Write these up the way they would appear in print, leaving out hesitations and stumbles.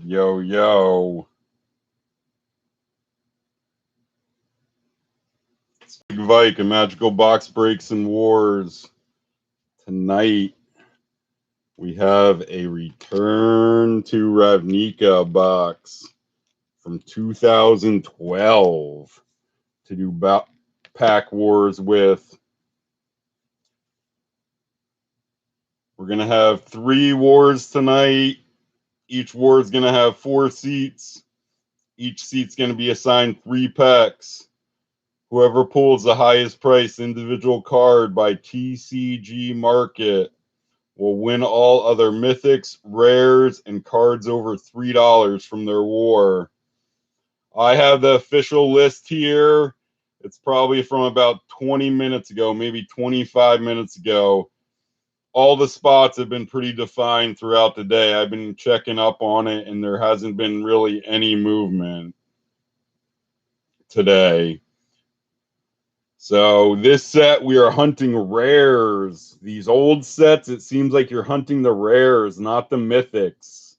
Yo, yo. It's Big Vike and Magical Box Breaks and Wars. Tonight, we have a Return to Ravnica box from 2012 to do pack wars with. We're going to have 3 wars tonight. Each war is going to have 4 seats. Each seat's going to be assigned 3 packs. Whoever pulls the highest price individual card by TCG Market will win all other mythics, rares, and cards over $3 from their war. I have the official list here. It's probably from about 20 minutes ago, maybe 25 minutes ago. All the spots have been pretty defined throughout the day. I've been checking up on it, and there hasn't been really any movement today. So this set, we are hunting rares. These old sets, it seems like you're hunting the rares, not the mythics.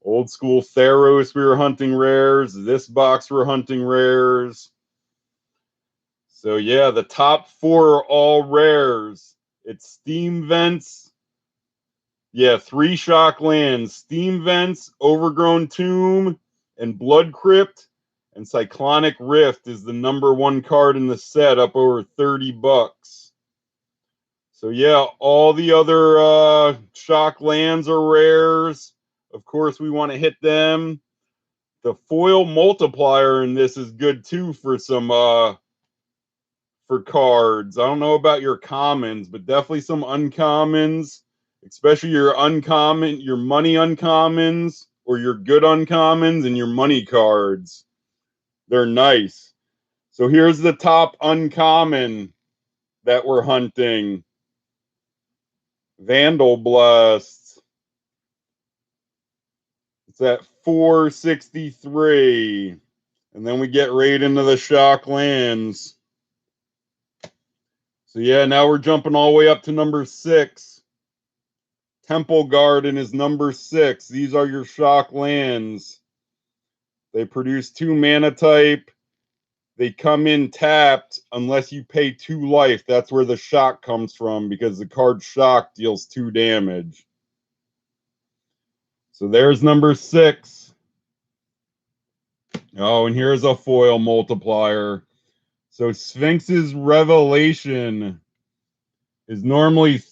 Old school Theros, we were hunting rares. This box, we're hunting rares. So yeah, the top 4 are all rares. It's Steam Vents. Yeah, 3 shock lands. Steam Vents, Overgrown Tomb, and Blood Crypt. And Cyclonic Rift is the #1 card in the set, up over $30. So yeah, all the other shock lands are rares. Of course, we want to hit them. The foil multiplier in this is good too for some for cards. I don't know about your commons, but definitely some uncommons, especially your uncommon, your money uncommons, or your good uncommons and your money cards. They're nice. So here's the top uncommon that we're hunting. Vandalblast. It's at 463. And then we get right into the shock lands. So yeah, now we're jumping all the way up to number 6. Temple Garden is number 6. These are your shock lands. They produce 2 mana type. They come in tapped unless you pay 2 life. That's where the shock comes from, because the card shock deals 2 damage. So there's number 6. Oh, and here's a foil multiplier. So Sphinx's Revelation is normally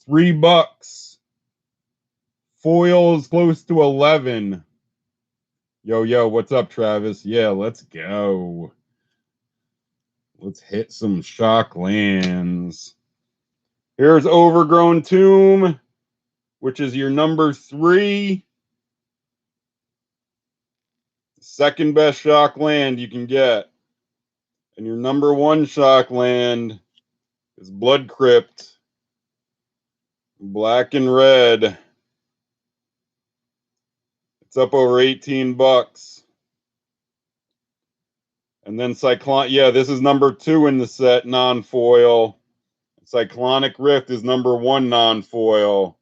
$3. Foil is close to 11. Yo, what's up, Travis? Yeah, let's go. Let's hit some shock lands. Here's Overgrown Tomb, which is your number 3. Second best shock land you can get. And your number 1 shock land is Blood Crypt. Black and red. It's up over $18. And then Cyclonic, yeah, this is number 2 in the set, non-foil. Cyclonic Rift is number 1 non-foil.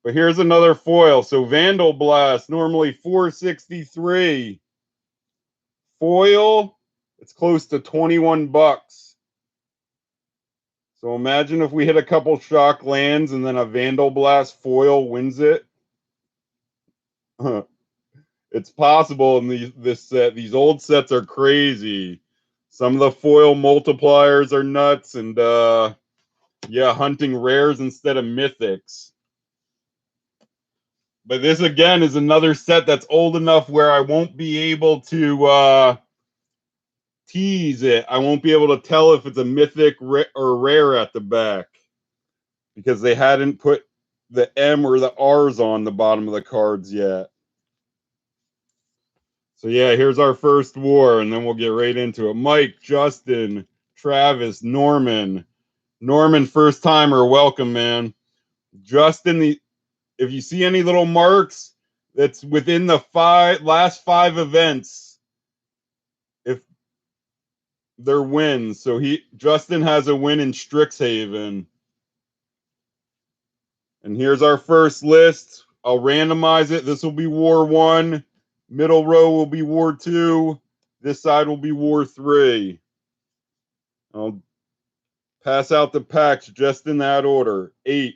But here's another foil. So Vandalblast, normally $463. Foil, it's close to $21. So imagine if we hit a couple shock lands and then a Vandalblast foil wins it. It's possible in this set. These old sets are crazy. Some of the foil multipliers are nuts, and yeah, hunting rares instead of mythics. But this again is another set that's old enough where I won't be able to tease it. I won't be able to tell if it's a mythic or rare at the back, because they hadn't put the M or the R's on the bottom of the cards yet. So yeah, here's our first war, and then we'll get right into it. Mike, Justin, Travis, Norman. Norman, first timer, welcome, man. Justin, if you see any little marks, that's within the last 5 events, if they're wins. So Justin has a win in Strixhaven. And here's our first list. I'll randomize it. This will be War 1. Middle row will be War 2. This side will be War 3. I'll pass out the packs just in that order. 8.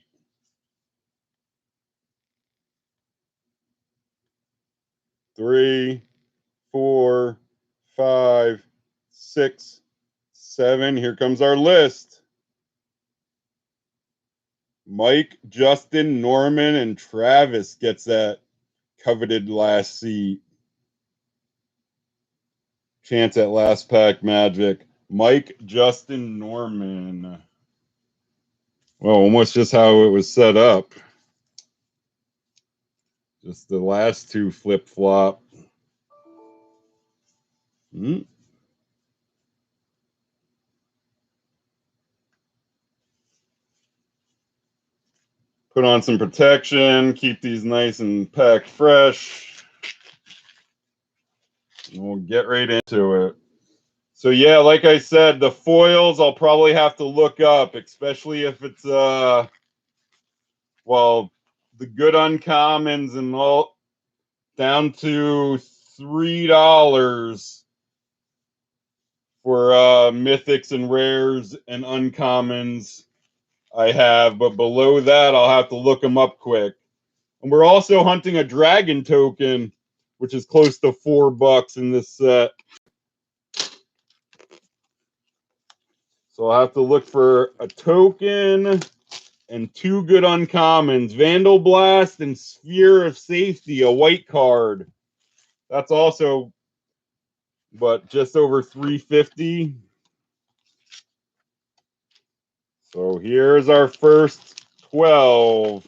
3, 4, 5, 6, 7. Here comes our list. Mike, Justin, Norman, and Travis gets that coveted last seat. Chance at last pack magic. Mike, Justin, Norman. Well, almost just how it was set up. Just the last two flip-flop. Put on some protection. Keep these nice and packed fresh. And we'll get right into it. So yeah, like I said, the foils I'll probably have to look up, especially if it's well, the good uncommons and all down to $3 for mythics and rares and uncommons I have, but below that I'll have to look them up quick. And we're also hunting a dragon token, which is close to $4 in this set. So I'll have to look for a token and 2 good uncommons. Vandalblast and Sphere of Safety, a white card. That's also, but just over $3.50. So here's our first 12.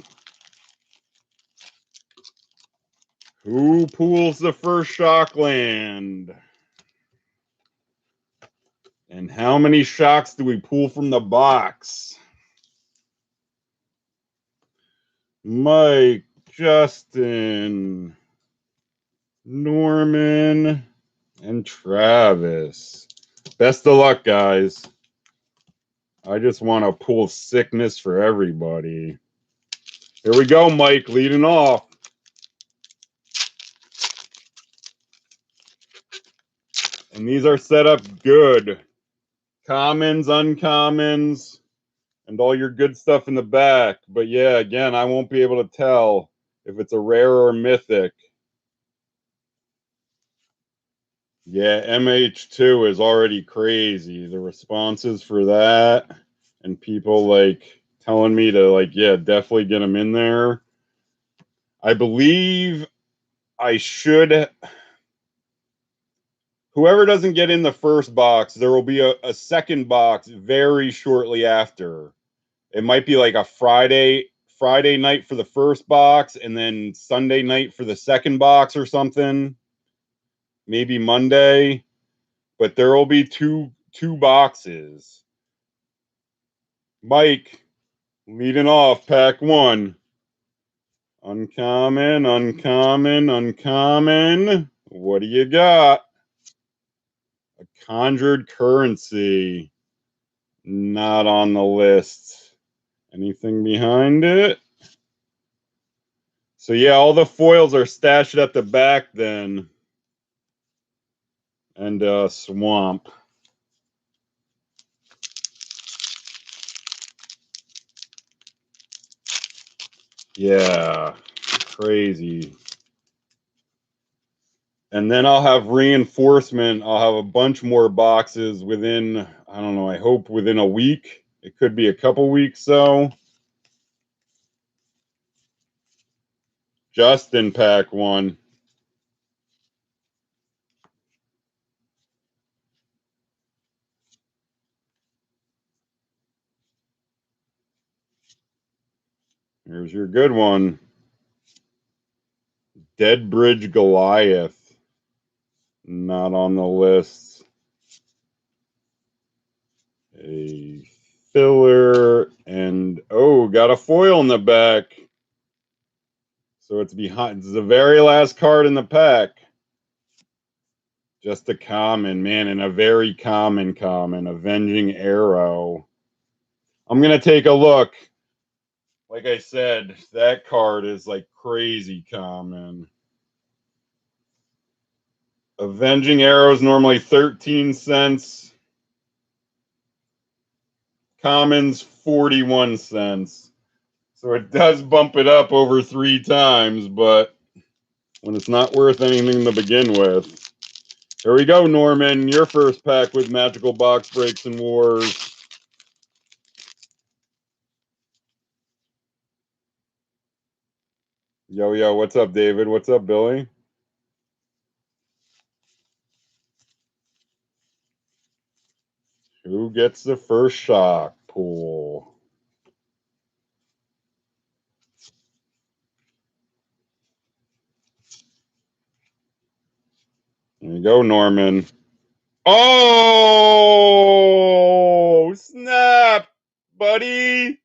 Who pulls the first Shockland? And how many shocks do we pull from the box? Mike, Justin, Norman, and Travis. Best of luck, guys. I just want to pull sickness for everybody. Here we go, Mike, leading off. And these are set up good. Commons, uncommons, and all your good stuff in the back. But yeah, again, I won't be able to tell if it's a rare or mythic. Yeah, MH2 is already crazy. The responses for that and people like telling me to like, yeah, definitely get them in there. I believe I should. Whoever doesn't get in the first box, there will be a second box very shortly after. It might be like a Friday night for the first box and then Sunday night for the second box or something. Maybe Monday, but there will be two boxes. Mike, leading off, pack 1. Uncommon, uncommon, uncommon. What do you got? A conjured currency. Not on the list. Anything behind it? So yeah, all the foils are stashed at the back then. And swamp. Yeah, crazy. And then I'll have reinforcement. I'll have a bunch more boxes within, I don't know, I hope within a week. It could be a couple weeks, though. Justin, pack 1. Here's your good one. Dead Bridge Goliath. Not on the list. A filler and oh, got a foil in the back. So it's behind. It's the very last card in the pack. Just a common, man, and a very common. Avenging Arrow. I'm going to take a look. Like I said, that card is like crazy common. Avenging Arrow is normally 13 cents. Commons 41 cents. So it does bump it up over 3 times, but when it's not worth anything to begin with. Here we go, Norman. Your first pack with Magical Box Breaks and Wars. Yo, what's up, David? What's up, Billy? Who gets the first shock pool? There you go, Norman. Oh, snap, buddy.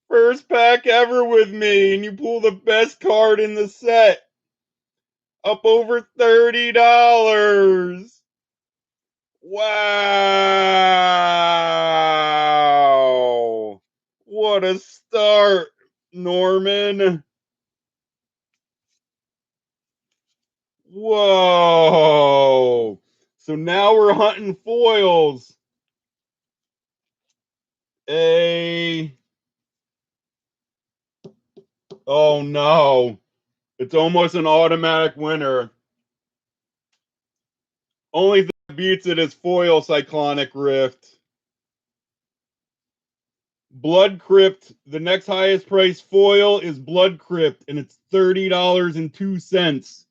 First pack ever with me, and you pull the best card in the set. Up over $30. Wow. What a start, Norman. Whoa. So now we're hunting foils. Oh no. It's almost an automatic winner. Only thing that beats it is foil Cyclonic Rift. Blood Crypt. The next highest price foil is Blood Crypt, and it's $30.02.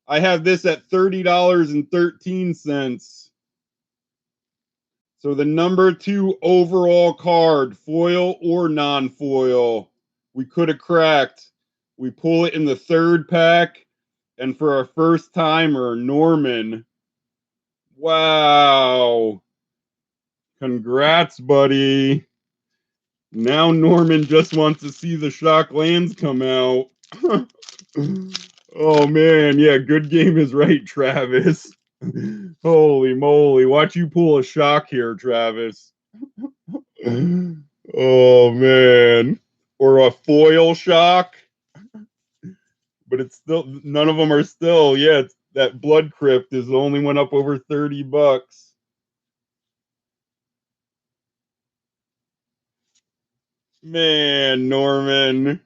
I have this at $30.13. So the number 2 overall card, foil or non-foil, we could have cracked. We pull it in the 3rd pack, and for our first timer, Norman. Wow. Congrats, buddy. Now Norman just wants to see the shock lands come out. Oh man, yeah, good game is right, Travis. Holy moly, watch you pull a shock here, Travis. Oh man. Or a foil shock. But it's still, none of them are still, yeah, that Blood Crypt is the only one up over $30. Man, Norman,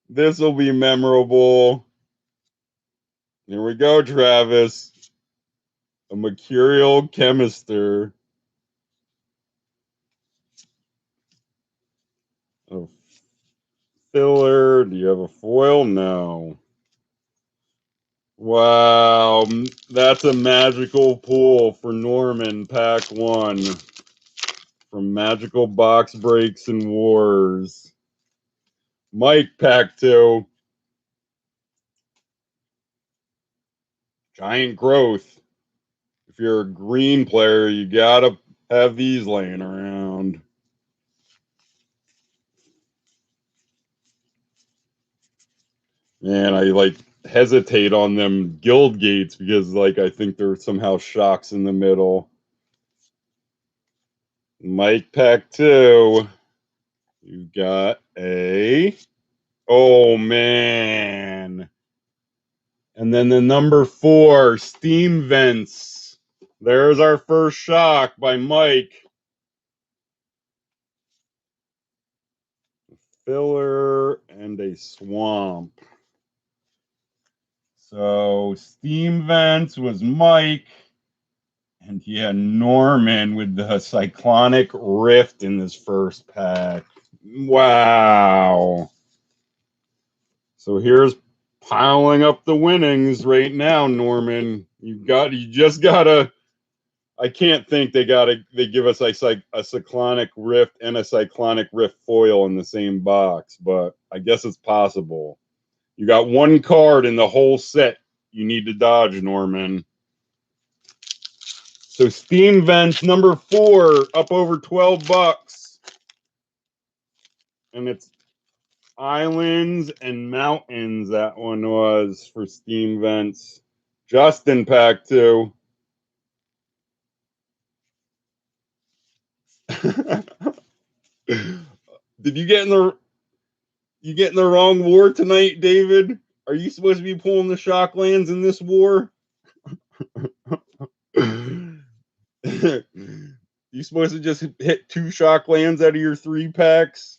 this will be memorable. Here we go, Travis. A mercurial chemister. A filler. Do you have a foil? No. Wow, that's a magical pull for Norman, pack 1 from Magical Box Breaks and Wars. Mike, pack 2. Giant Growth. If you're a green player, you gotta have these laying around. Man, I like hesitate on them guild gates because like I think there's somehow shocks in the middle. Mike, pack 2. You got a, oh man. And then the number 4, Steam Vents. There's our first shock by Mike. Filler and a swamp. So Steam Vents was Mike. And yeah, Norman with the Cyclonic Rift in this first pack. Wow. So here's piling up the winnings right now, Norman. You just gotta. I can't think they give us a Cyclonic Rift and a Cyclonic Rift foil in the same box, but I guess it's possible. You got one card in the whole set you need to dodge, Norman. So Steam Vents number 4 up over $12, and it's Islands and Mountains. That one was for Steam Vents. Justin, pack 2. Did you get in the You getting the wrong war tonight, David? Are you supposed to be pulling the shock lands in this war? You supposed to just hit 2 shock lands out of your 3 packs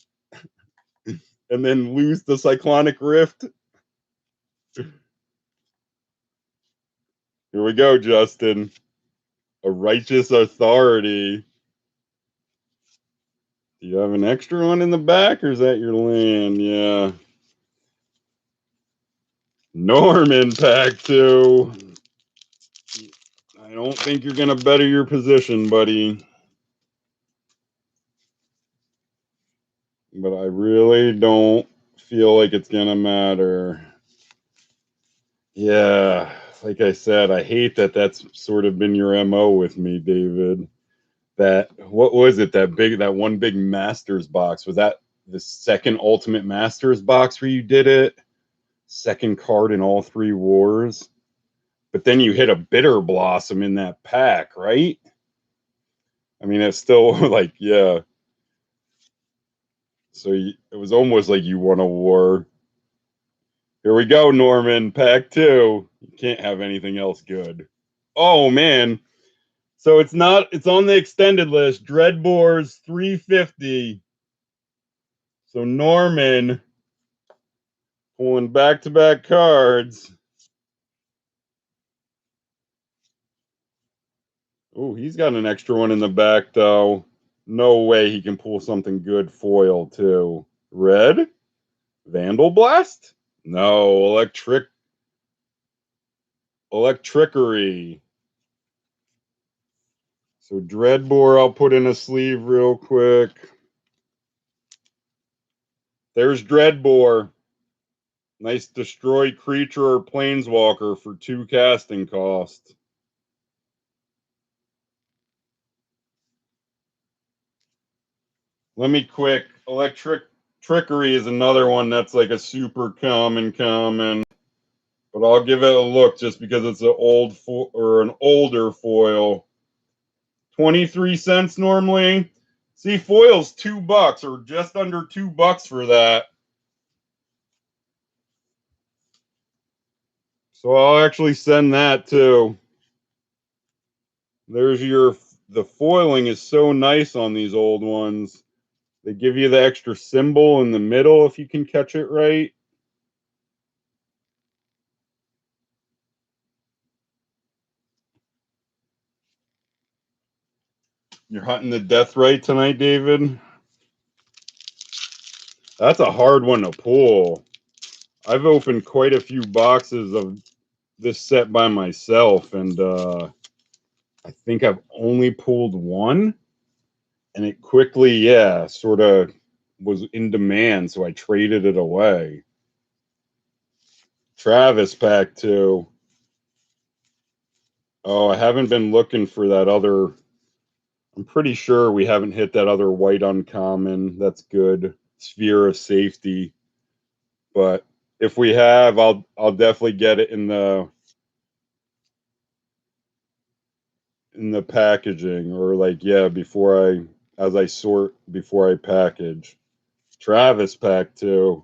and then lose the Cyclonic Rift? Here we go, Justin. A righteous authority. Do you have an extra one in the back, or is that your land? Yeah. Norman, pack 2. I don't think you're going to better your position, buddy. But I really don't feel like it's going to matter. Yeah, like I said, I hate that that's sort of been your MO with me, David. That, what was it, that one big Masters box? Was that the second Ultimate Masters box where you did it? Second card in all 3 wars? But then you hit a Bitter Blossom in that pack, right? I mean, it's still like, yeah. So it was almost like you won a war. Here we go, Norman, pack 2. You can't have anything else good. Oh, man. So it's on the extended list. Dreadbore's 350. So Norman pulling back-to-back cards. Oh, he's got an extra one in the back, though. No way he can pull something good foil, too. Red? Vandalblast? No, Electrickery. So Dreadbore, I'll put in a sleeve real quick. There's Dreadbore. Nice destroy creature or planeswalker for 2 casting cost. Let me quick. Trickery is another one that's like a super common. But I'll give it a look just because it's an older foil. 23 cents normally. See, foil's $2 or just under $2 for that. So I'll actually send that too. There's the foiling is so nice on these old ones. They give you the extra symbol in the middle if you can catch it right. You're hunting the Deathrite tonight, David? That's a hard one to pull. I've opened quite a few boxes of this set by myself, and I think I've only pulled one, and it quickly, sort of was in demand, so I traded it away. Travis pack 2. Oh, I haven't been looking for that other. I'm pretty sure we haven't hit that other white uncommon. That's good. Sphere of Safety. But if we have, I'll definitely get it in the packaging, or like, as I sort before I package. Travis pack 2.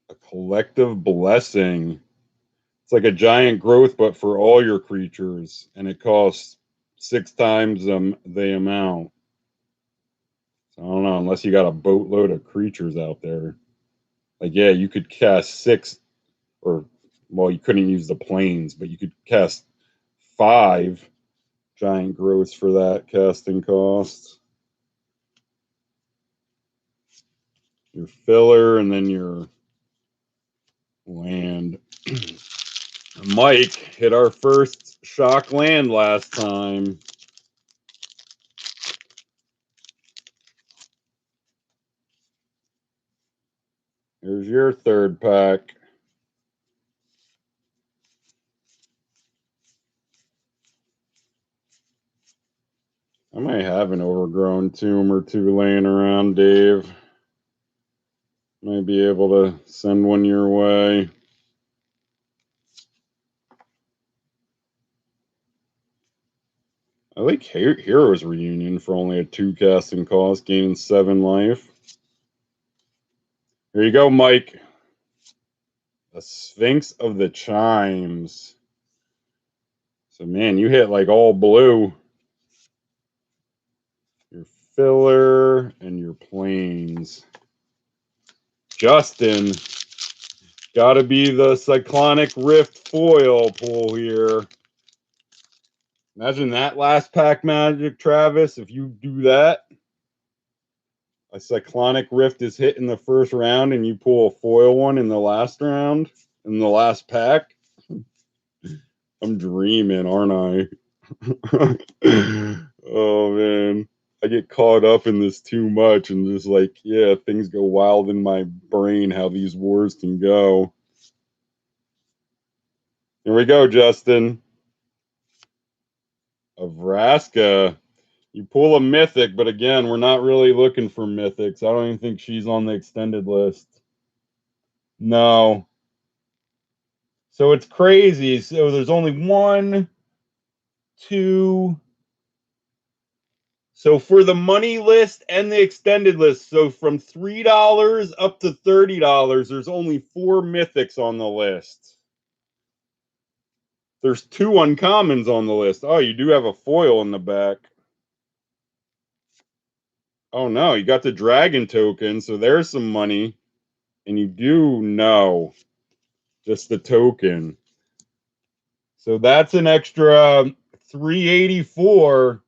A Collective Blessing. It's like a giant growth, but for all your creatures, and it costs 6 times the amount. So I don't know, unless you got a boatload of creatures out there. Like, yeah, you could cast 6, or, well, you couldn't use the planes, but you could cast 5 giant growths for that casting cost. Your filler, and then your land. Mike hit our first shock land last time. Here's your 3rd pack. I might have an Overgrown tomb or 2 laying around, Dave. Might be able to send one your way. I like Heroes Reunion for only a 2 casting cost, gaining 7 life. Here you go, Mike. The Sphinx of the Chimes. So, man, you hit like all blue. Your filler and your planes. Justin. Got to be the Cyclonic Rift foil pull here. Imagine that last pack magic, Travis. If you do that, a Cyclonic Rift is hit in the first round and you pull a foil one in the last round, in the last pack. I'm dreaming, aren't I? Oh, man. I get caught up in this too much and just like, yeah, things go wild in my brain how these wars can go. Here we go, Justin. Vraska. You pull a mythic, but again, we're not really looking for mythics. I don't even think she's on the extended list. No. So it's crazy. So there's only 1, 2. So for the money list and the extended list, so from $3 up to $30, there's only 4 mythics on the list. There's 2 uncommons on the list. Oh, you do have a foil in the back. Oh no, you got the dragon token, so there's some money. And you do know just the token. So that's an extra 384.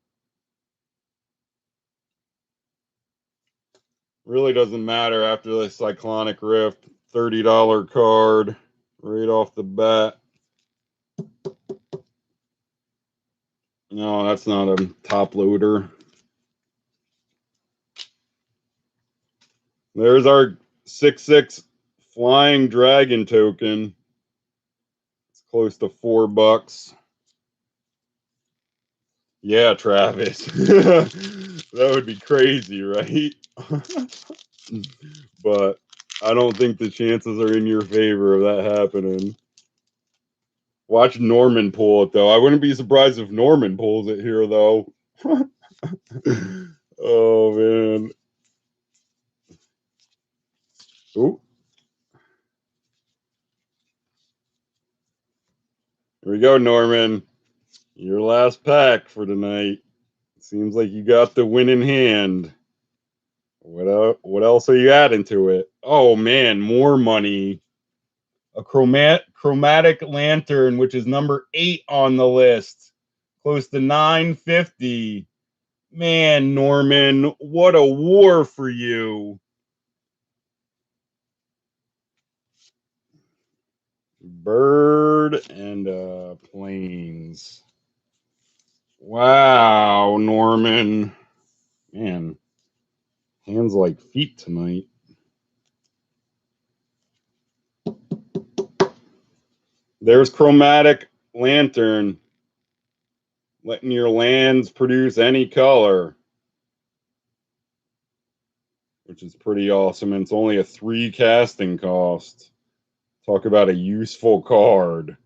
Really doesn't matter after the Cyclonic Rift. $30 card right off the bat. No, that's not a top loader. There's our 6/6 flying dragon token. It's close to $4. Yeah, Travis. That would be crazy, right? But I don't think the chances are in your favor of that happening. Watch Norman pull it, though. I wouldn't be surprised if Norman pulls it here, though. Oh, man. Ooh. Here we go, Norman. Your last pack for tonight. Seems like you got the win in hand. What else are you adding to it? Oh, man, more money. A chromatic lantern, which is number 8 on the list. Close to $9.50. Man, Norman, what a war for you. Bird and planes. Wow, Norman. Man, hands like feet tonight. There's chromatic lantern. Letting your lands produce any color. Which is pretty awesome. And it's only a 3 casting cost. Talk about a useful card.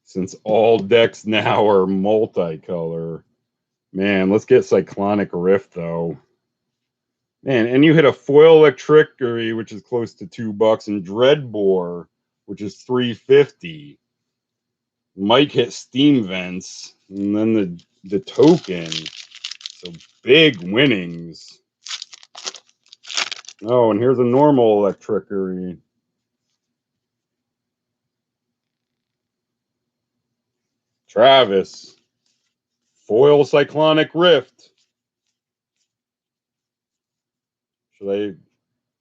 Since all decks now are multicolor. Man, let's get Cyclonic Rift, though. Man, and you hit a foil Electricity, which is close to $2, and Dreadbore, which is $3.50. Mike hit Steam Vents, and then the token. So big winnings. Oh, and here's a normal Electricity. Travis. Foil Cyclonic Rift. Should I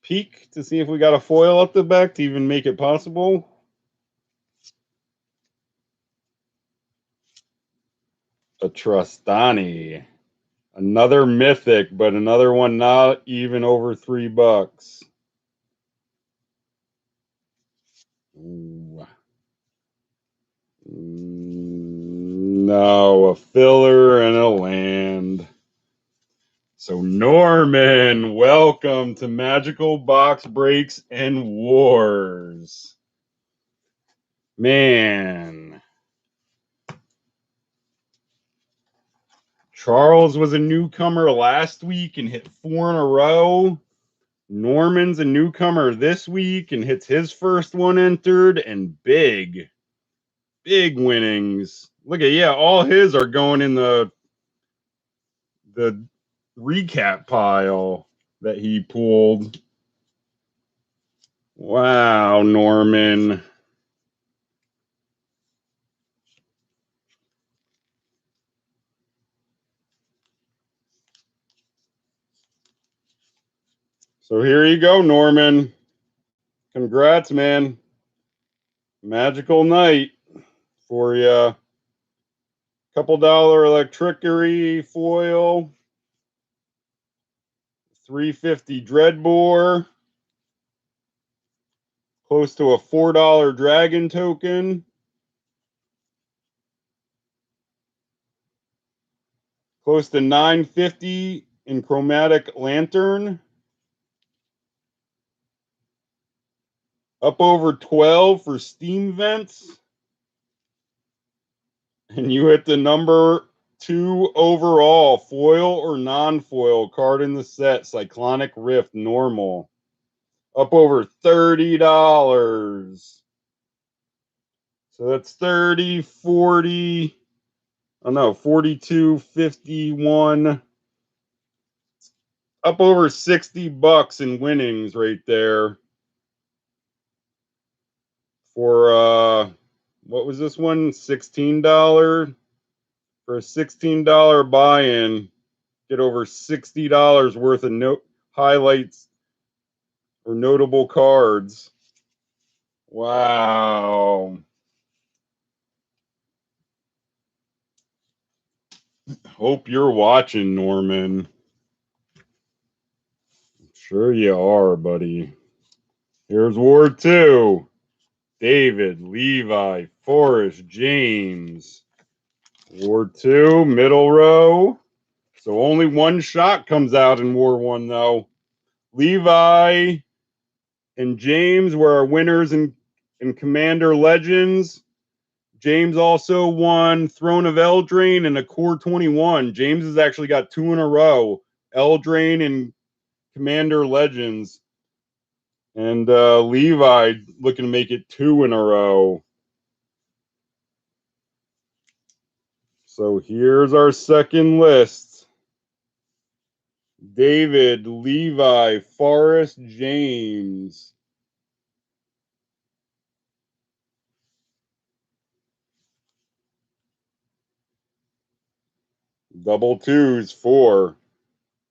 peek to see if we got a foil up the back to even make it possible? A Trustani. Another mythic, but another one not even over $3. Ooh. No, a filler and a land. So Norman, welcome to Magical Box Breaks and Wars. Man. Charles was a newcomer last week and hit 4 in a row. Norman's a newcomer this week and hits his first one entered, and big winnings. Look at, yeah, all his are going in the recap pile that he pulled. Wow, Norman. So here you go, Norman. Congrats, man. Magical night for you. Couple dollar electricity foil. 350 Dreadbore. Close to a $4 dragon token. Close to $9.50 in Chromatic Lantern. Up over 12 for Steam Vents. And you hit the number 2 overall, foil or non-foil card in the set, Cyclonic Rift normal. Up over $30. So that's 30, 40, oh no, 42, 51. Up over $60 in winnings right there. For what was this one? $16. For a $16 buy-in, get over $60 worth of highlights or notable cards. Wow. Hope you're watching, Norman. Sure you are, buddy. Here's Ward 2. David, Levi, Forrest, James. Ward 2, middle row. So only one shot comes out in War 1, though. Levi and James were our winners in Commander Legends. James also won Throne of Eldraine and a Core 21. James has actually got 2 in a row. Eldraine and Commander Legends. And Levi looking to make it 2 in a row. So here's our second list. David, Levi, Forrest, James. Double 2s, 4.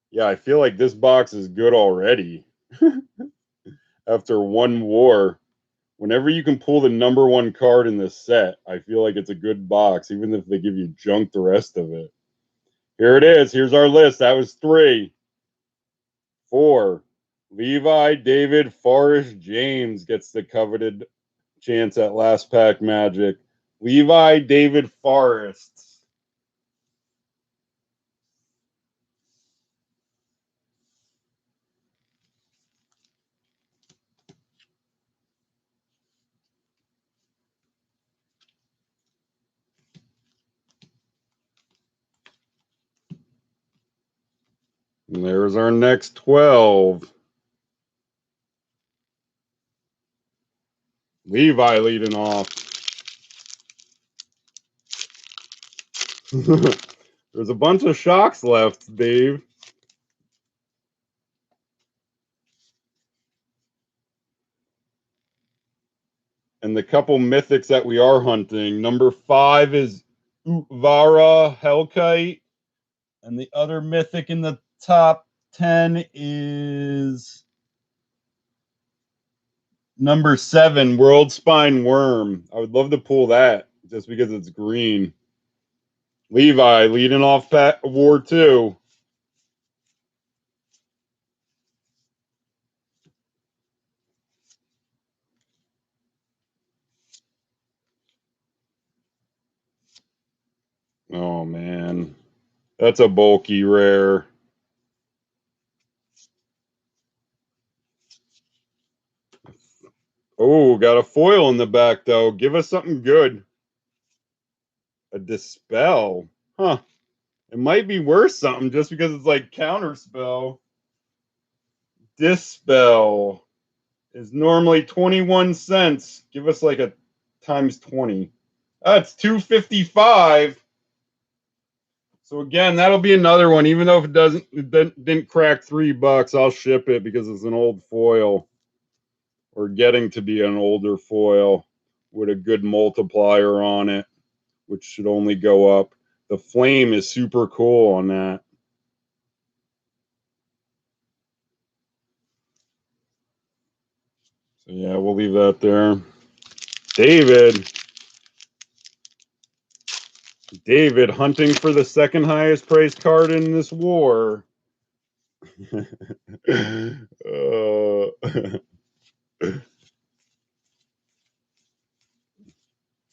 Yeah, I feel like this box is good already. After one war. Whenever you can pull the number 1 card in this set, I feel like it's a good box, even if they give you junk the rest of it. Here it is. Here's our list. That was 3. 4. Levi, David, Forrest, James gets the coveted chance at last pack magic. Levi, David, Forrest. And there's our next 12. Levi leading off. There's a bunch of shocks left, Dave. And the couple mythics that we are hunting. Number 5 is Utvara, Hellkite. And the other mythic in the top 10 is number 7, Worldspine Wurm. I would love to pull that just because it's green. Levi leading off War 2. Oh, man. That's a bulky rare. Oh, got a foil in the back, though. Give us something good. A Dispel. Huh. It might be worth something just because it's like Counterspell. Dispel is normally 21 cents. Give us like a times 20. That's 255. So again, that'll be another one. Even though if it didn't crack $3, I'll ship it because it's an old foil, or getting to be an older foil with a good multiplier on it, which should only go up. The flame is super cool on that. So yeah, we'll leave that there. David hunting for the second highest priced card in this war.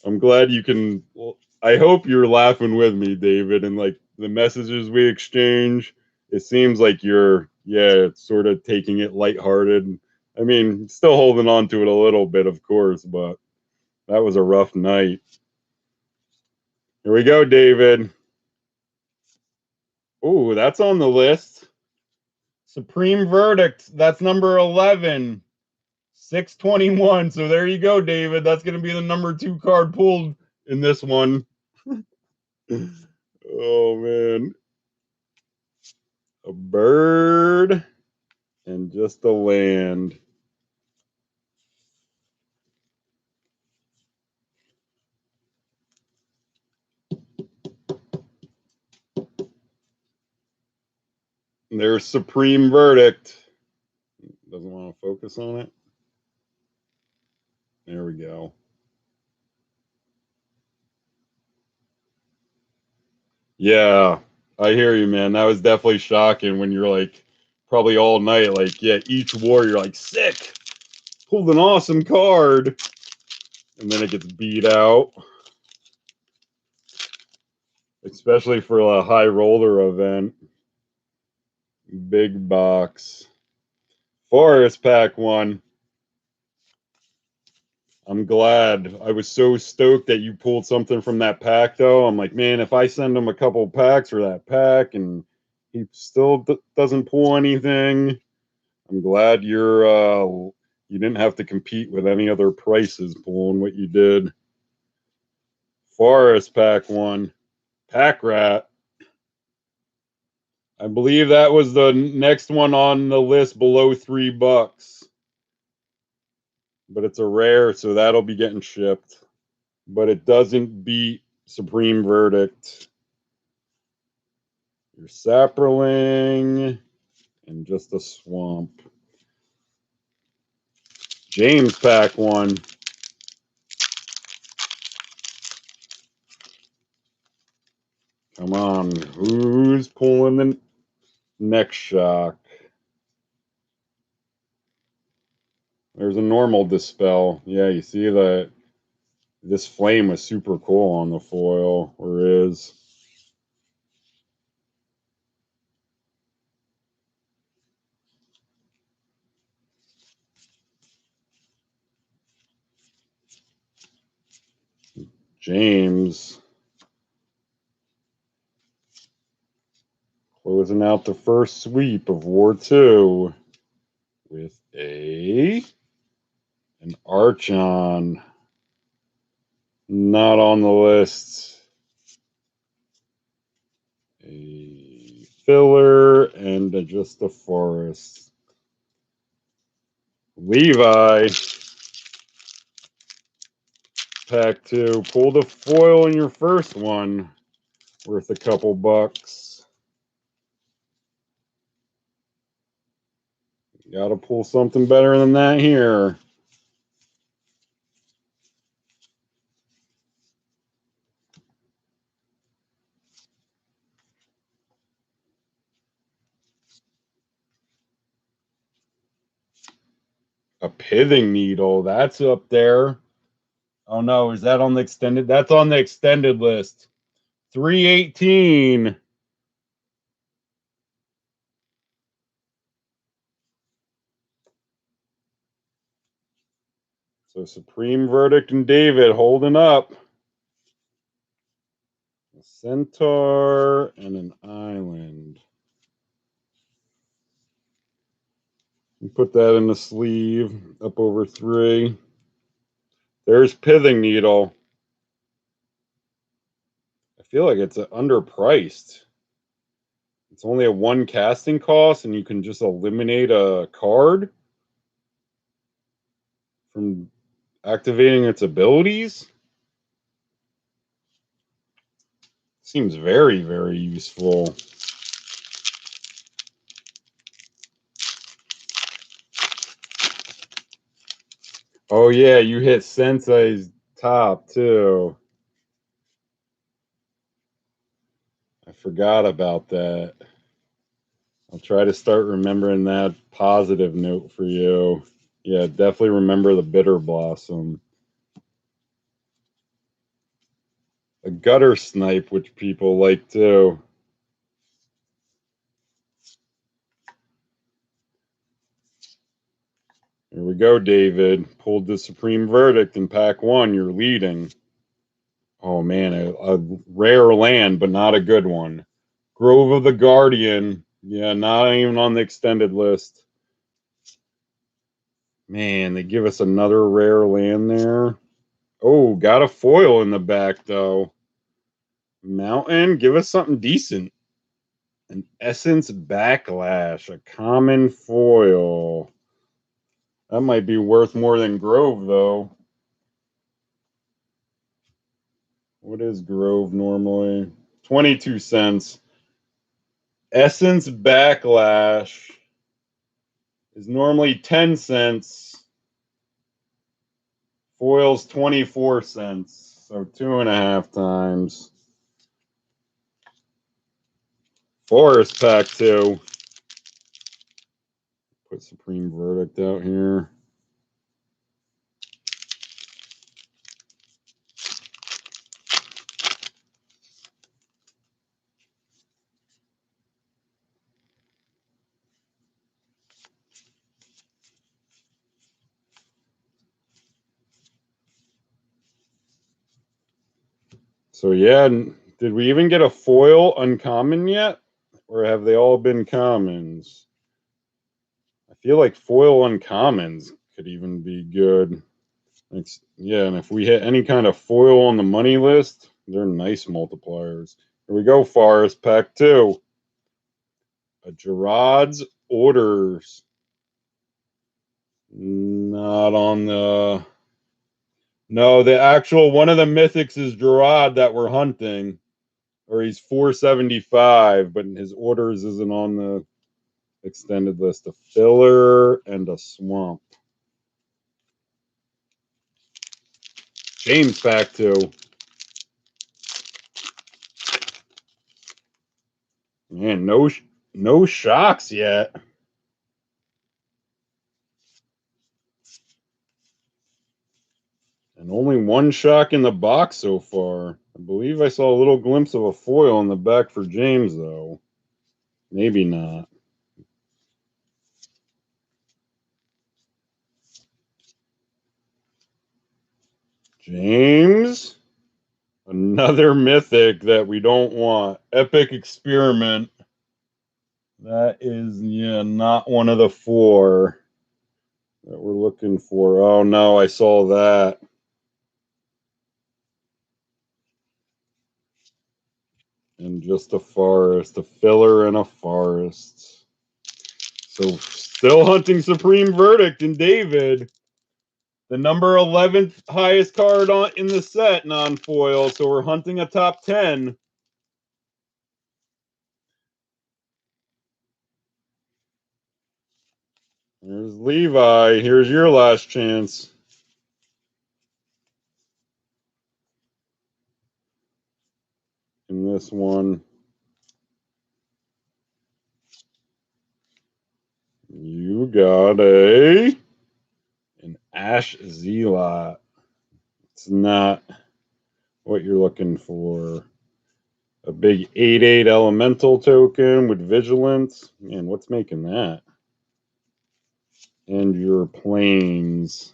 I'm glad you can. Well, I hope you're laughing with me, David, and like the messages we exchange. It seems like you're, yeah, sort of taking it lighthearted. I mean, still holding on to it a little bit, of course, but that was a rough night. Here we go, David. Oh, that's on the list. Supreme Verdict. That's number 11. 621. So there you go, David. That's going to be the number 2 card pulled in this one. Oh, man. A bird and just a land. There's Supreme Verdict. Doesn't want to focus on it. There we go. Yeah, I hear you, man. That was definitely shocking when you're like, probably all night, like, yeah, each war, you're like, sick. Pulled an awesome card. And then it gets beat out. Especially for a high roller event. Big box. Forest Pack 1. I'm glad. I was so stoked that you pulled something from that pack, though. I'm like, man, if I send him a couple packs for that pack and he still doesn't pull anything, I'm glad you didn't have to compete with any other prices pulling what you did. Forest Pack 1. Pack Rat. I believe that was the next one on the list below $3. But it's a rare, so that'll be getting shipped. But it doesn't beat Supreme Verdict. Your Saproling and just a swamp. James Pack 1. Come on, who's pulling the next shock? There's a normal Dispel. Yeah, you see that this flame was super cool on the foil, or is. James closing out the first sweep of War 2 with an Archon. Not on the list. A filler and just a forest. Levi. Pack 2. Pull the foil in your first one. Worth a couple bucks. Got to pull something better than that here. A pithing needle. That's up there. Oh no, is that on the extended? That's on the extended list. 318. So Supreme Verdict and David holding up. A centaur and an island. Put that in the sleeve, up over 3. There's Pithing Needle. I feel like it's underpriced. It's only a 1 casting cost, and you can just eliminate a card from activating its abilities. Seems very, very useful. Oh yeah, you hit Sensei's top too. I forgot about that. I'll try to start remembering that positive note for you. Yeah, definitely remember the Bitter Blossom. A Gutter Snipe, which people like too. Here we go, David. Pulled the Supreme Verdict in pack 1. You're leading. Oh man, a rare land, but not a good one. Grove of the Guardian. Yeah, not even on the extended list. Man, they give us another rare land there. Oh, got a foil in the back, though. Mountain, give us something decent. An Essence Backlash, a common foil. That might be worth more than Grove, though. What is Grove normally? 22 cents. Essence Backlash is normally 10 cents. Foil's 24 cents. So 2.5 times. Forest Pack 2. Put Supreme Verdict out here. So yeah, did we even get a foil uncommon yet? Or have they all been commons? I feel like foil uncommons could even be good. Yeah, and if we hit any kind of foil on the money list, they're nice multipliers. Here we go, Forest Pack 2. A Gerard's Orders. Not on the... No, the actual one of the mythics is Gerard that we're hunting. Or he's 475, but his orders isn't on the extended list. A filler and a swamp. James Pack 2. Man, no shocks yet. And only 1 shock in the box so far. I believe I saw a little glimpse of a foil in the back for James, though. Maybe not. James? Another mythic that we don't want. Epic Experiment. That is, yeah, not one of the 4 that we're looking for. Oh, no, I saw that. And just a forest. A filler and a forest. So, still hunting Supreme Verdict in David. The number 11th highest card in the set, non-foil. So we're hunting a top 10. There's Levi. Here's your last chance. In this one. You got an Ash Zealot. It's not what you're looking for. A big 8/8 elemental token with vigilance. Man, what's making that? And your planes.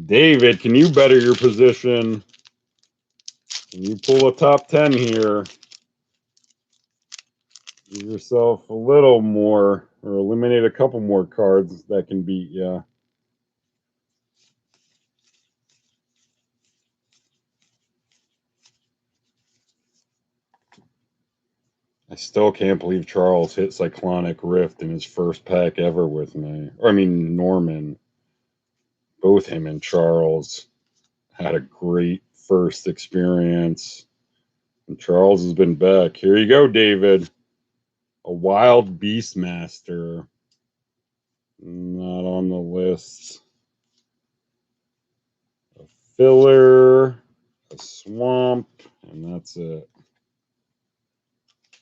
David, can you better your position? Can you pull a top 10 here? Give yourself a little more or eliminate a couple more cards that can beat you. I still can't believe Charles hit Cyclonic Rift in his first pack ever with me. Or, I mean, Norman. Both him and Charles had a great first experience. And Charles has been back. Here you go, David. A Wild Beastmaster. Not on the list. A Filler. A Swamp. And that's it.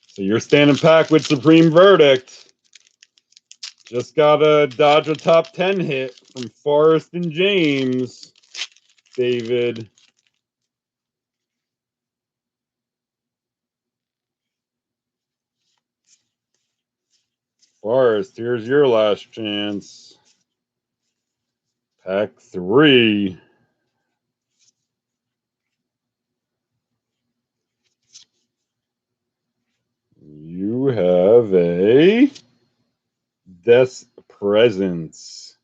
So you're standing pack with Supreme Verdict. Just got a dodge a top 10 hit from Forrest and James. David. Forrest, here's your last chance. Pack 3. You have a Death's Presence.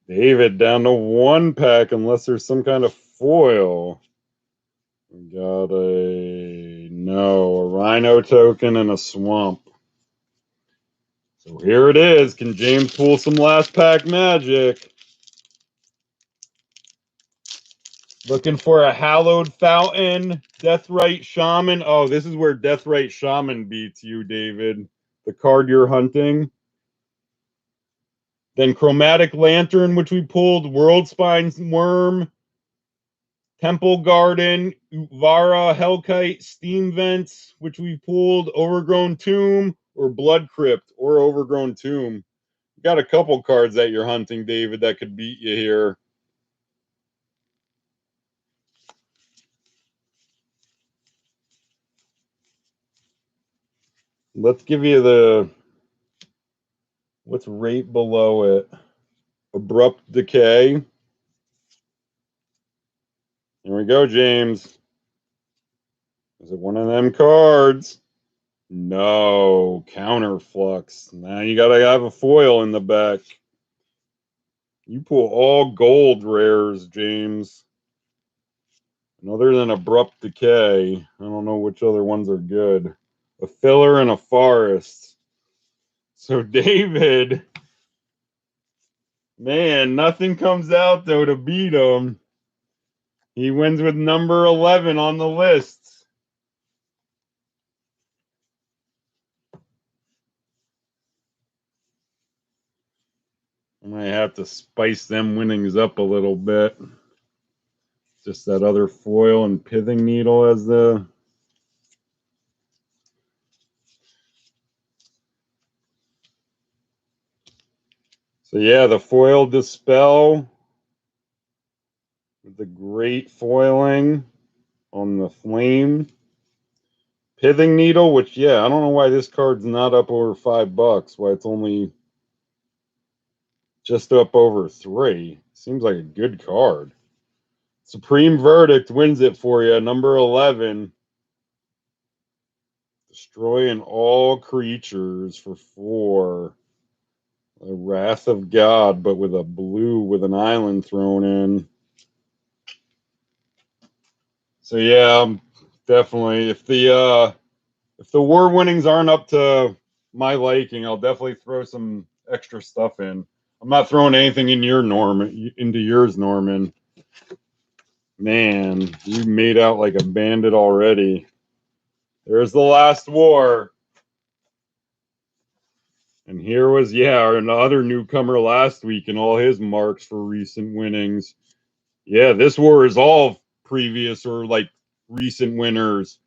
David down to 1 pack unless there's some kind of foil. We got a Rhino token and a Swamp. So here it is. Can James pull some last pack magic? Looking for a Hallowed Fountain, Deathrite Shaman. Oh, this is where Deathrite Shaman beats you, David. The card you're hunting. Then Chromatic Lantern, which we pulled. Worldspine's Wurm. Temple Garden. Utvara, Hellkite, Steam Vents, which we pulled. Overgrown Tomb or Blood Crypt or Overgrown Tomb. You got a couple cards that you're hunting, David, that could beat you here. Let's give you the what's right below it. Abrupt Decay. Here we go, James. Is it one of them cards? No. Counterflux. Now you gotta have a foil in the back. You pull all gold rares, James. And other than Abrupt Decay, I don't know which other ones are good. A Filler and a Forest. So David, man, nothing comes out though to beat him. He wins with number 11 on the list. I might have to spice them winnings up a little bit. Just that other foil and pithing needle as the... So yeah, the foil Dispel with the great foiling on the flame. Pithing needle, which, yeah, I don't know why this card's not up over $5. Why it's only just up over 3. Seems like a good card. Supreme Verdict wins it for you. Number 11. Destroying all creatures for 4. A Wrath of God, but with a blue with an island thrown in. So yeah, definitely. If the war winnings aren't up to my liking, I'll definitely throw some extra stuff in. I'm not throwing anything in your into yours, Norman. Man, you made out like a bandit already. There's the last war. And here was, yeah, another newcomer last week and all his marks for recent winnings. Yeah, this war is all previous or like recent winners.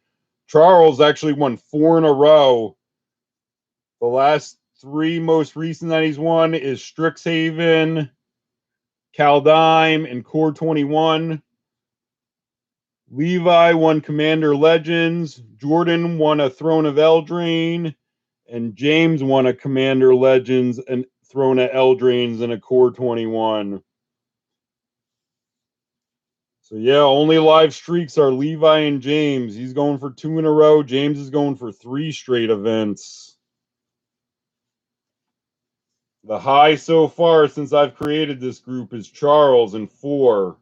Charles actually won 4 in a row. The last 3 most recent that he's won is Strixhaven, Kaldheim, and Core 21. Levi won Commander Legends. Jordan won a Throne of Eldraine. And James won a Commander Legends and Throne of Eldraines and a Core 21. So yeah, only live streaks are Levi and James. He's going for 2 in a row. James is going for 3 straight events. The high so far since I've created this group is Charles in 4.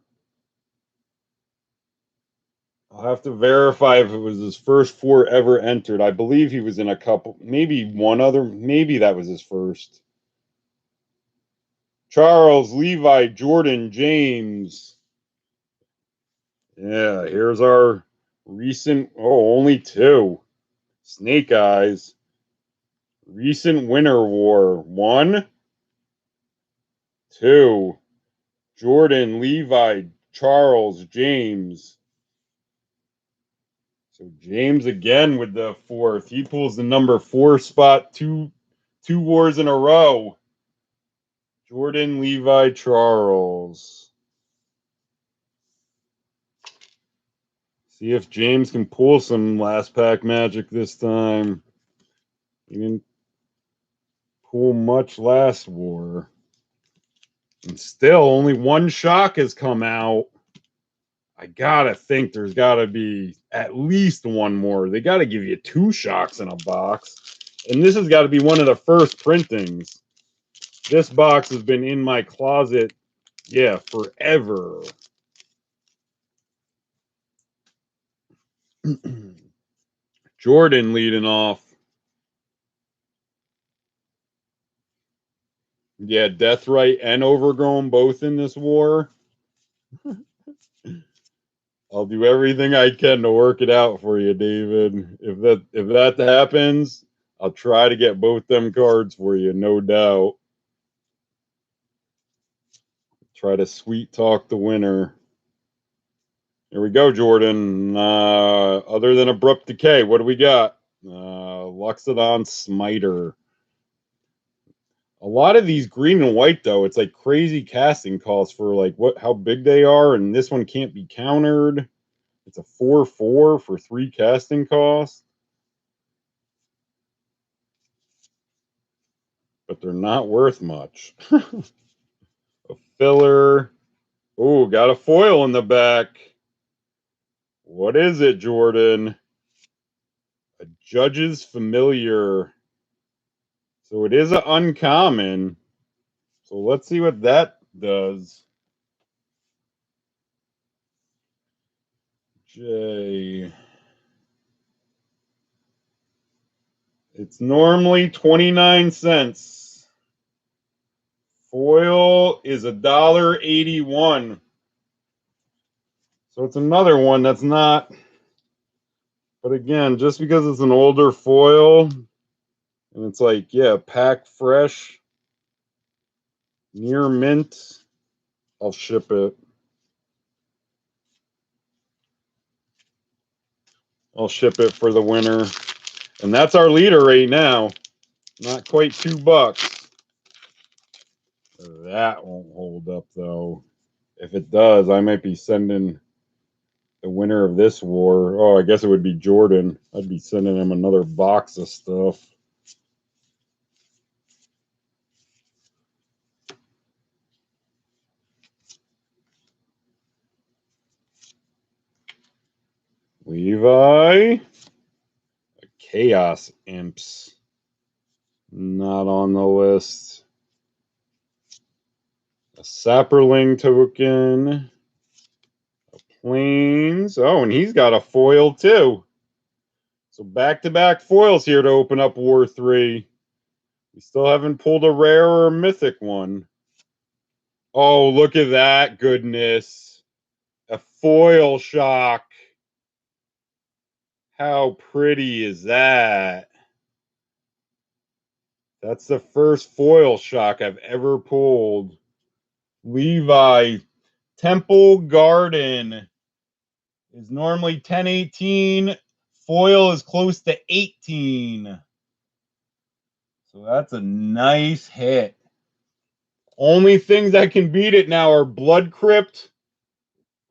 I'll have to verify if it was his first 4 ever entered. I believe he was in a couple, maybe one other, maybe that was his first. Charles, Levi, Jordan, James. Yeah, here's our recent, only 2. Snake Eyes. Recent Winter War. 1, 2. Jordan, Levi, Charles, James. So James again with the 4th. He pulls the number 4 spot, two wars in a row. Jordan, Levi, Charles. See if James can pull some last pack magic this time. He didn't pull much last war. And still only 1 shock has come out. I gotta think there's gotta be at least 1 more. They gotta give you 2 shocks in a box. And this has got to be one of the first printings. This box has been in my closet, yeah, forever. Jordan leading off. Yeah, Deathrite and Overgrown both in this war. I'll do everything I can to work it out for you, David. If that happens, I'll try to get both them cards for you, no doubt. Try to sweet talk the winner. Here we go, Jordan. Other than Abrupt Decay, what do we got? Luxodon Smiter. A lot of these green and white, though, it's like crazy casting costs for like how big they are, and this one can't be countered. It's a 4/4 for 3 casting costs. But they're not worth much. A filler. Oh, got a foil in the back. What is it, Jordan? A Judge's Familiar. So it is an uncommon. So let's see what that does. J. It's normally 29 cents. Foil is $1.81. So it's another one that's not. But again, just because it's an older foil, and it's like, yeah, pack fresh, near mint, I'll ship it. I'll ship it for the winner. And that's our leader right now. Not quite $2. That won't hold up, though. If it does, I might be sending the winner of this war. Oh, I guess it would be Jordan. I'd be sending him another box of stuff. Levi. Chaos Imps. Not on the list. A Sapperling token. A Plains. Oh, and he's got a foil too. So back-to-back foils here to open up War 3. We still haven't pulled a rare or a mythic one. Oh, look at that goodness. A foil shock. How pretty is that? That's the first foil shock I've ever pulled. Levi, Temple Garden is normally 10.18. Foil is close to 18. So that's a nice hit. Only things that can beat it now are Blood Crypt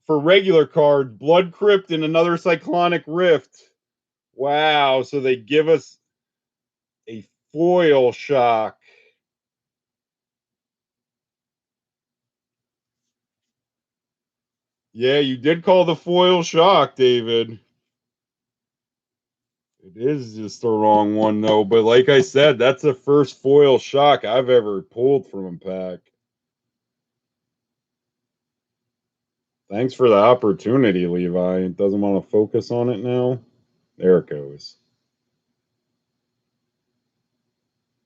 for regular cards, Blood Crypt, and another Cyclonic Rift. Wow, so they give us a foil shock. Yeah, you did call the foil shock, David. It is just the wrong one, though. But like I said, that's the first foil shock I've ever pulled from a pack. Thanks for the opportunity, Levi. It doesn't want to focus on it now. There it goes.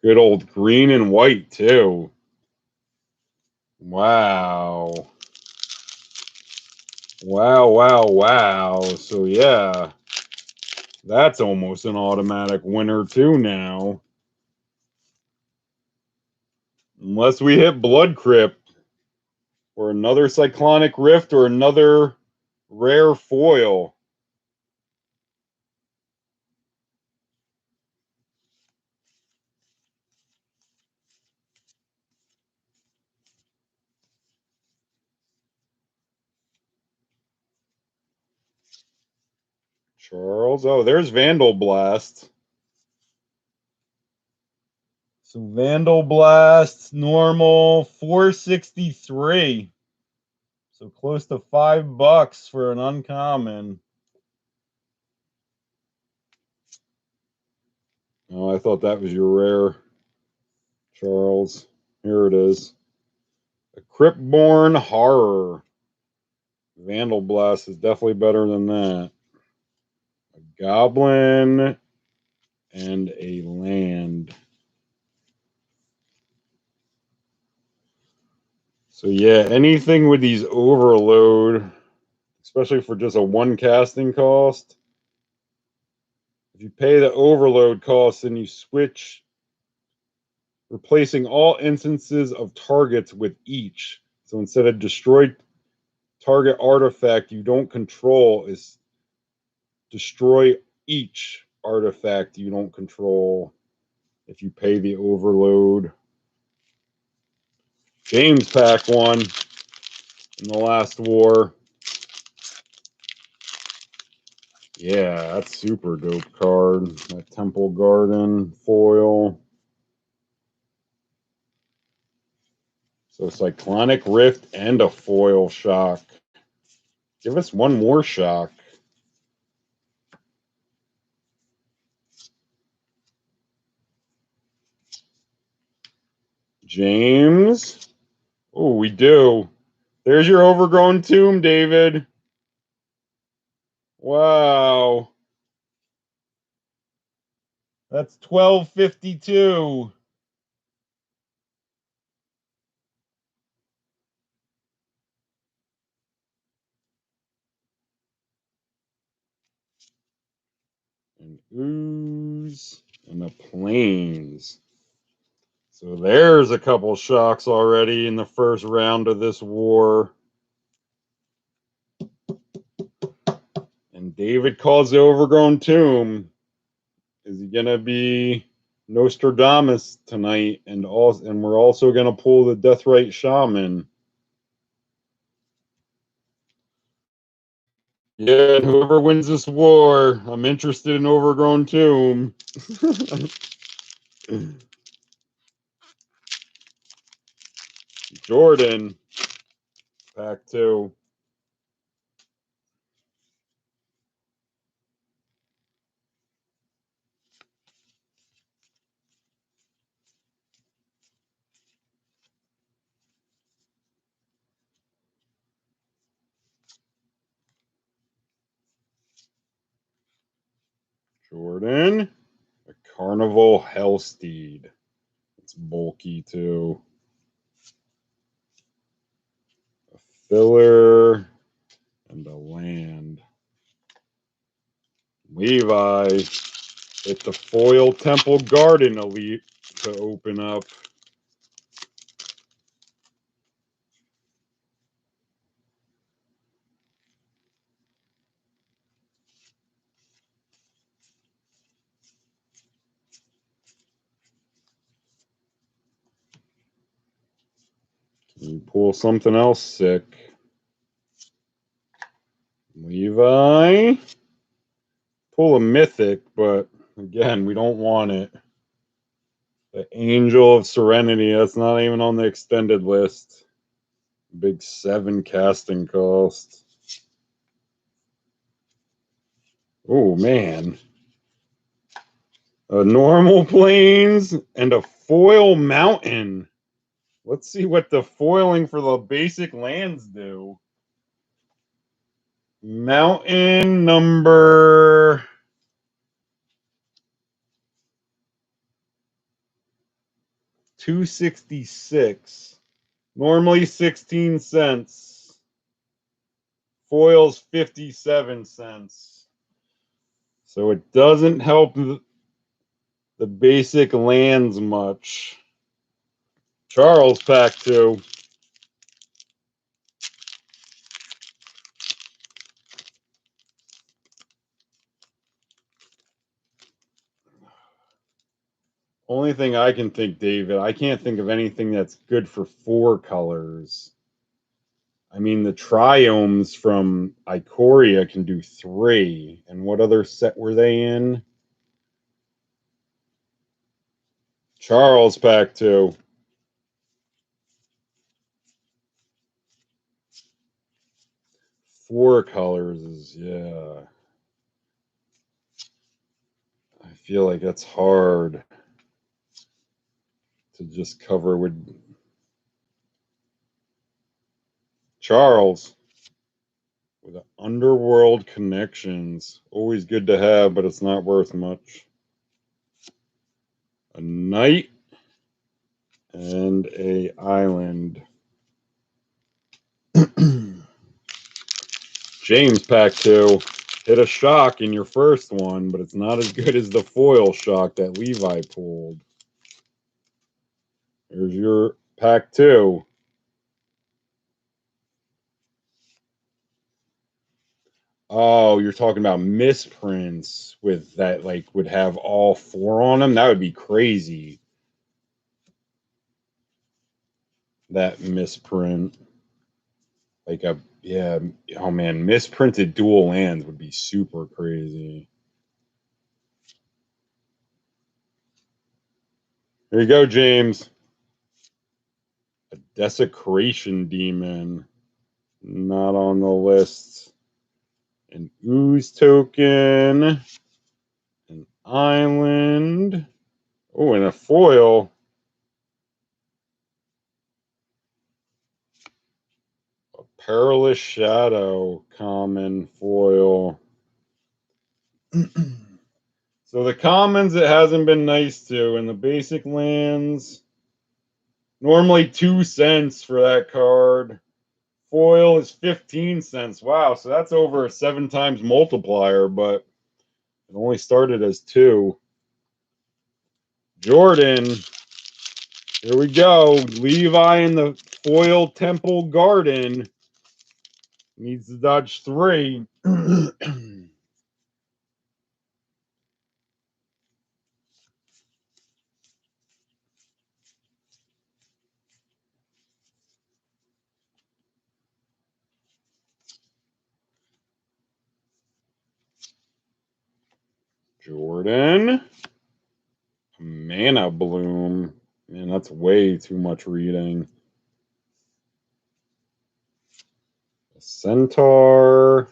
Good old green and white, too. Wow. Wow, wow, wow. So, yeah. That's almost an automatic winner, too, now. Unless we hit Blood Crypt. Or another Cyclonic Rift or another rare foil. Charles. Oh, there's Vandalblast. So Vandalblast, normal, 463. So close to $5 for an uncommon. Oh, I thought that was your rare, Charles. Here it is. A Cryptborn Horror. Vandalblast is definitely better than that. A Goblin and a land. So yeah, anything with these overload, especially for just a one casting cost. If you pay the overload cost and you switch, replacing all instances of targets with each. So instead of destroy target artifact you don't control, is destroy each artifact you don't control if you pay the overload. James pack one in the last war. Yeah, that's super dope card. That Temple Garden foil. So Cyclonic Rift and a foil shock. Give us one more shock. James. Oh, we do. There's your Overgrown tomb, David. Wow. That's 1252. And ooze and the plains. So there's a couple shocks already in the first round of this war. And David calls the Overgrown tomb. Is he gonna be Nostradamus tonight? And we're also gonna pull the Deathrite Shaman. Yeah, and whoever wins this war, I'm interested in Overgrown tomb. Jordan, pack 2. Jordan, a Carnival Hellsteed. It's bulky too. A filler and a land. Levi, it's a foil Temple Garden Elite to open up. Can you pull something else sick? Levi, pull a mythic, but again, we don't want it. The Angel of Serenity, that's not even on the extended list. Big 7 casting cost. Oh, man. A normal plains and a foil mountain. Let's see what the foiling for the basic lands do. Mountain number 266. Normally 16 cents. Foil's 57 cents. So it doesn't help the basic lands much. Charles, pack 2. Only thing I can think, David, I can't think of anything that's good for 4 colors. I mean, the triomes from Ikoria can do 3. And what other set were they in? Charles, pack 2. Four colors is, yeah. I feel like that's hard to just cover with Charles with the underworld connections. Always good to have, but it's not worth much. A knight and a island. James, pack 2. Hit a shock in your first one, but it's not as good as the foil shock that Levi pulled. Here's your pack 2. Oh, you're talking about misprints with that, like, would have all 4 on them? That would be crazy. That misprint. Like a, yeah, oh man, misprinted dual lands would be super crazy. Here you go, James. A desecration demon. Not on the list. An ooze token. An island. Oh, and a foil. A perilous shadow. Common foil. So the commons, it hasn't been nice to. And the basic lands, normally 2 cents for that card. Foil is 15 cents. Wow, so that's over a 7 times multiplier, but it only started as 2. Jordan, here we go. Levi in the foil temple garden needs to dodge 3. Jordan, Mana Bloom. Man, that's way too much reading. A Centaur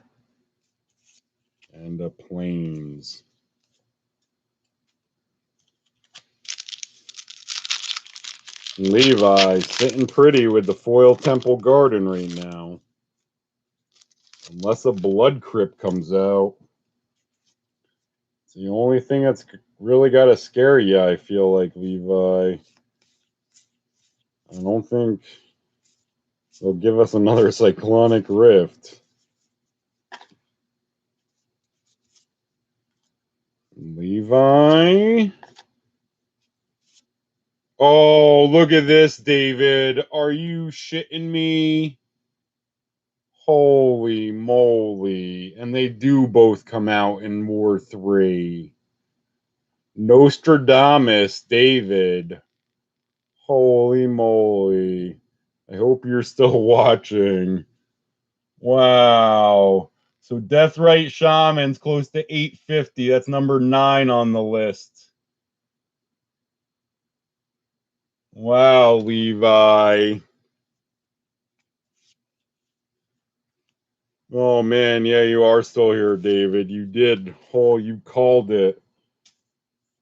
and a Plains. Levi sitting pretty with the foil temple garden right now. Unless a blood crypt comes out. It's the only thing that's really got to scare you, I feel like, Levi. I don't think they'll give us another Cyclonic Rift. Levi. Oh, look at this, David. Are you shitting me? Holy moly. And they do both come out in War 3. Nostradamus, David. Holy moly. I hope you're still watching. Wow. So Deathrite Shaman's close to 850. That's number 9 on the list. Wow, Levi. Oh man, yeah, you are still here, David. You did. Oh, you called it.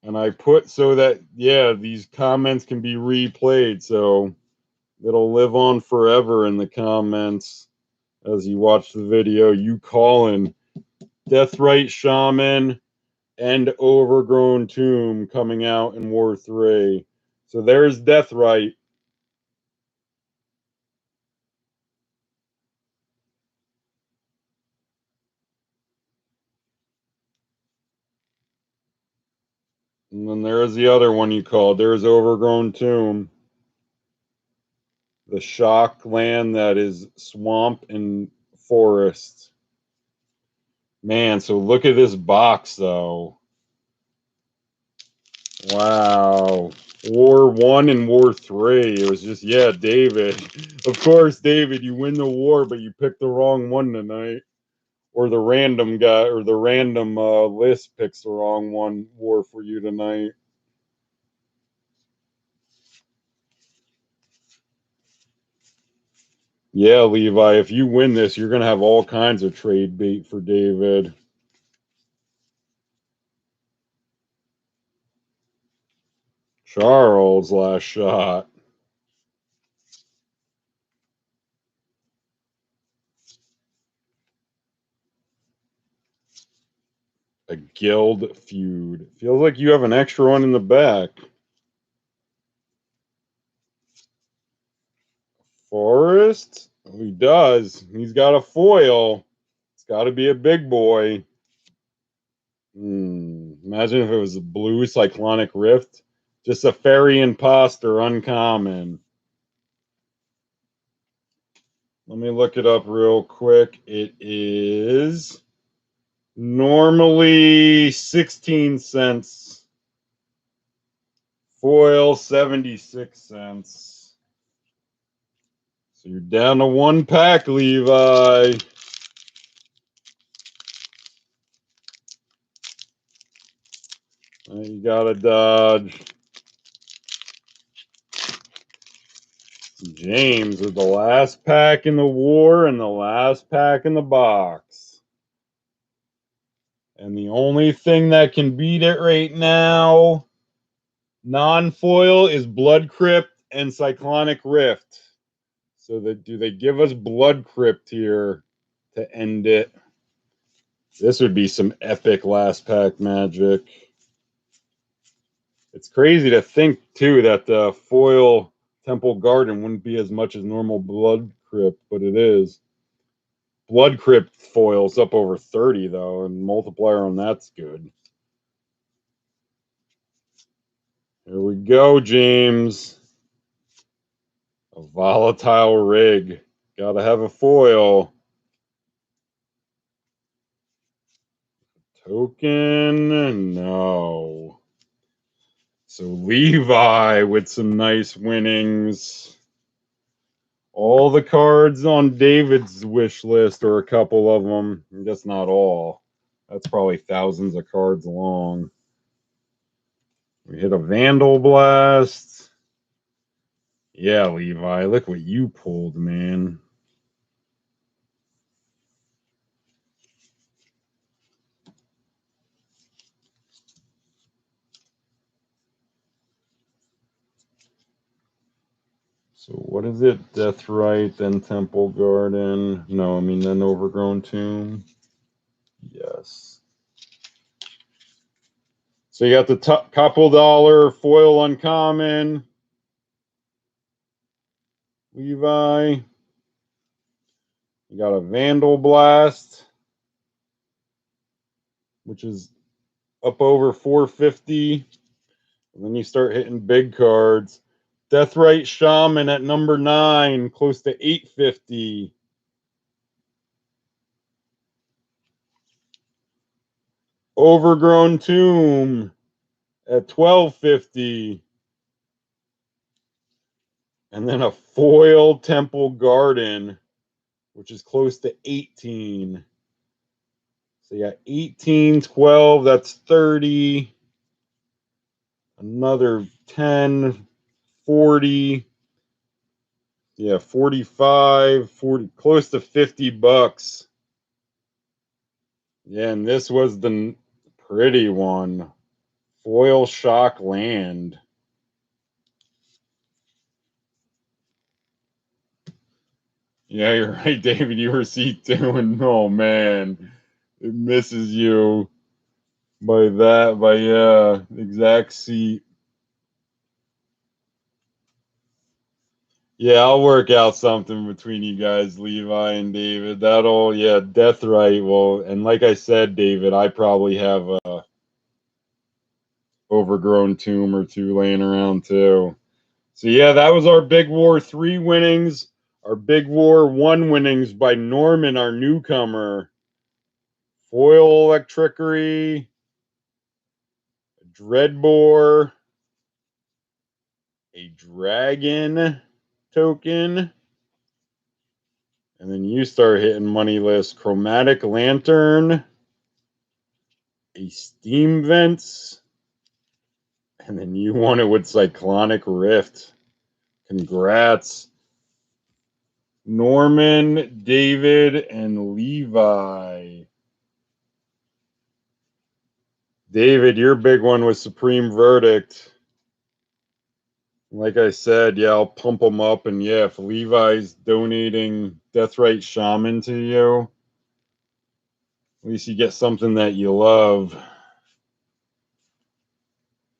And I put so that, yeah, these comments can be replayed. So it'll live on forever in the comments as you watch the video. You calling Deathrite, Shaman, and Overgrown Tomb coming out in War 3. So there's Deathrite. And then there's the other one you called. There's Overgrown Tomb. The shock land that is swamp and forest. Man, so look at this box, though. Wow. War 1 and War 3. It was just, yeah, David. Of course, David, you win the war, but you picked the wrong one tonight. Or the random guy, or the random list picks the wrong one war for you tonight. Yeah, Levi, if you win this, you're going to have all kinds of trade bait for David. Charles, last shot. A guild feud. Feels like you have an extra one in the back. Forrest? He does. He's got a foil. It's got to be a big boy. Imagine if it was a blue Cyclonic Rift. Just a fairy imposter, uncommon. Let me look it up real quick. It is normally 16 cents. Foil, 76 cents. So you're down to one pack, Levi. You got to dodge. James with the last pack in the war and the last pack in the box. And the only thing that can beat it right now, non-foil, is Blood Crypt and Cyclonic Rift. So do they give us Blood Crypt here to end it? This would be some epic last pack magic. It's crazy to think, too, that the foil Temple Garden wouldn't be as much as normal Blood Crypt, but it is. Blood Crypt foil's up over 30, though, and multiplier on that's good. Here we go, James. A volatile rig. Gotta have a foil. Token? No. So Levi with some nice winnings. All the cards on David's wish list, or a couple of them. I guess not all. That's probably thousands of cards long. We hit a Vandalblast. Yeah, Levi, look what you pulled, man. So what is it? Deathrite, then Temple Garden. No, I mean then Overgrown Tomb. Yes. So you got the couple dollar foil uncommon. Levi. You got a Vandalblast, which is up over 450. And then you start hitting big cards. Deathrite Shaman at number 9, close to 850. Overgrown Tomb at 1250. And then a foil Temple Garden, which is close to 18. So you got 18, 12, that's 30. Another 10, 40. Yeah, 45, 40, close to 50 bucks. Yeah, and this was the pretty one. Foil Shock Land. Yeah, you're right, David. You were C2, and oh man, it misses you by yeah, exact seat. Yeah, I'll work out something between you guys, Levi and David. That'll, yeah, Deathrite. Well, and like I said, David, I probably have a Overgrown tomb or two laying around too. So yeah, that was our Big War 3 winnings. Our Big War 1 winnings by Norman, our newcomer. Foil Electrickery, Dreadbore, a Dragon token, and then you start hitting money list. Chromatic Lantern, a Steam Vents, and then you won it with Cyclonic Rift. Congrats. Norman, David, and Levi. David, your big one was Supreme Verdict. Like I said, yeah, I'll pump them up. And yeah, if Levi's donating Deathrite Shaman to you, at least you get something that you love.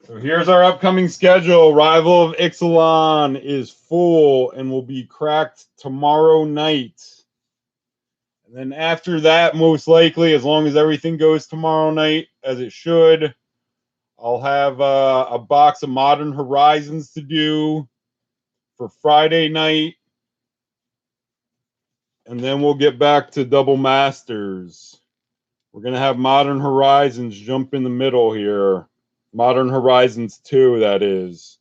So here's our upcoming schedule. Rival of Ixalan is full and will be cracked tomorrow night. And then after that, most likely, as long as everything goes tomorrow night as it should, I'll have a box of Modern Horizons to do for Friday night. And then we'll get back to Double Masters. We're going to have Modern Horizons jump in the middle here. Modern Horizons 2, that is.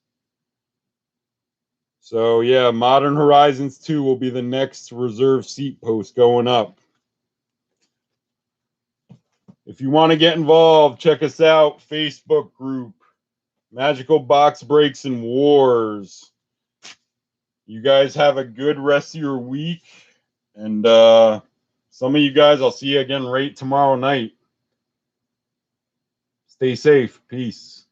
So, yeah, Modern Horizons 2 will be the next reserve seat post going up. If you want to get involved, check us out. Facebook group, Magical Box Breaks and Wars. You guys have a good rest of your week. And some of you guys, I'll see you again right tomorrow night. Stay safe. Peace.